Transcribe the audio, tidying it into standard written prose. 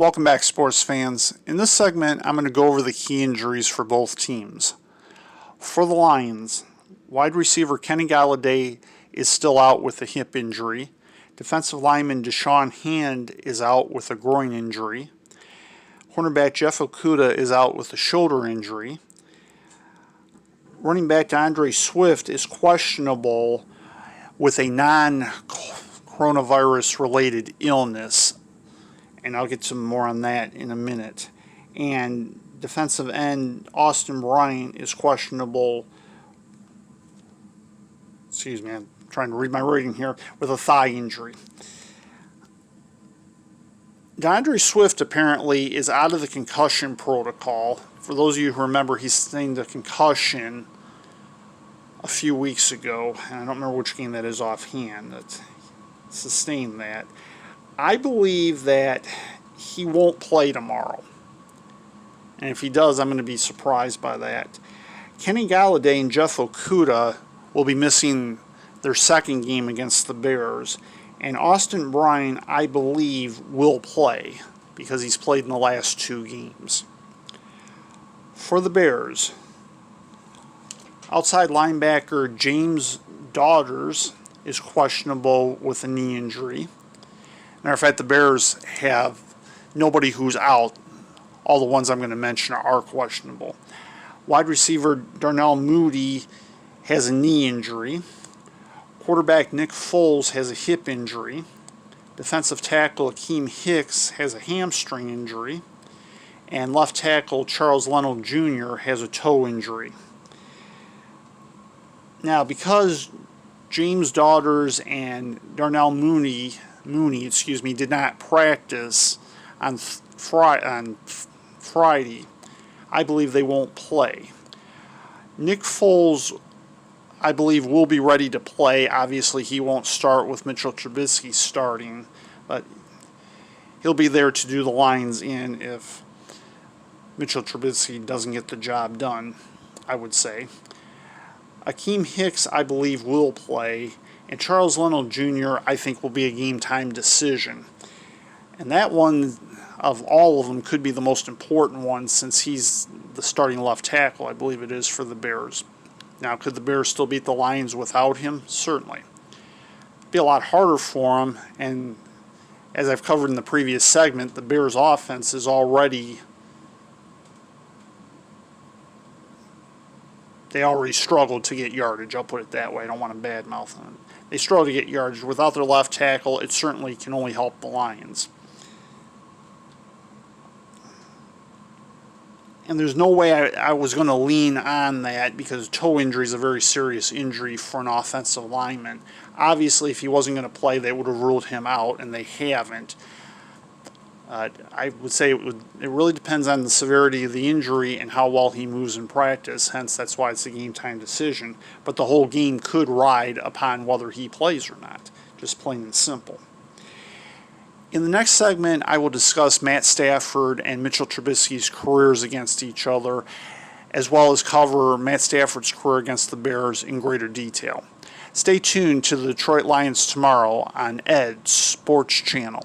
Welcome back, sports fans. In this segment, I'm going to go over the key injuries for both teams. For the Lions, wide receiver Kenny Golladay is still out with a hip injury. Defensive lineman Deshaun Hand is out with a groin injury. Cornerback Jeff Okudah is out with a shoulder injury. Running back DeAndre Swift is questionable with a non-coronavirus related illness, and I'll get some more on that in a minute. And defensive end Austin Bryant is questionable, I'm trying to read my writing here, with a thigh injury. DeAndre Swift apparently is out of the concussion protocol. For those of you who remember, he sustained a concussion a few weeks ago, and I don't remember which game that is offhand that sustained that. I believe that he won't play tomorrow. And if he does, I'm going to be surprised by that. Kenny Golladay and Jeff Okudah will be missing their second game against the Bears. And Austin Bryant, I believe, will play because he's played in the last two games. For the Bears, outside linebacker James Daughters is questionable with a knee injury. Matter of fact, the Bears have nobody who's out. All the ones I'm going to mention are questionable. Wide receiver Darnell Mooney has a knee injury. Quarterback Nick Foles has a hip injury. Defensive tackle Akeem Hicks has a hamstring injury. And left tackle Charles Leno Jr. has a toe injury. Now, because James Daughters and Darnell Mooney did not practice on Friday, I believe they won't play. Nick Foles, I believe, will be ready to play. Obviously, he won't start with Mitchell Trubisky starting, but he'll be there to do the lines in if Mitchell Trubisky doesn't get the job done, I would say. Akeem Hicks, I believe, will play, and Charles Leno Jr., I think, will be a game-time decision. And that one, of all of them, could be the most important one since he's the starting left tackle, I believe it is, for the Bears. Now, could the Bears still beat the Lions without him? Certainly. It'd be a lot harder for them, and as I've covered in the previous segment, the Bears' offense is already... They already struggled to get yardage, I'll put it that way. I don't want to badmouth them. They struggle to get yardage. Without their left tackle, it certainly can only help the Lions. And there's no way I was going to lean on that because toe injury is a very serious injury for an offensive lineman. Obviously, if he wasn't going to play, they would have ruled him out, and they haven't. I would say it really depends on the severity of the injury and how well he moves in practice. Hence, that's why it's a game-time decision. But the whole game could ride upon whether he plays or not, just plain and simple. In the next segment, I will discuss Matt Stafford and Mitchell Trubisky's careers against each other, as well as cover Matt Stafford's career against the Bears in greater detail. Stay tuned to the Detroit Lions tomorrow on Ed's Sports Channel.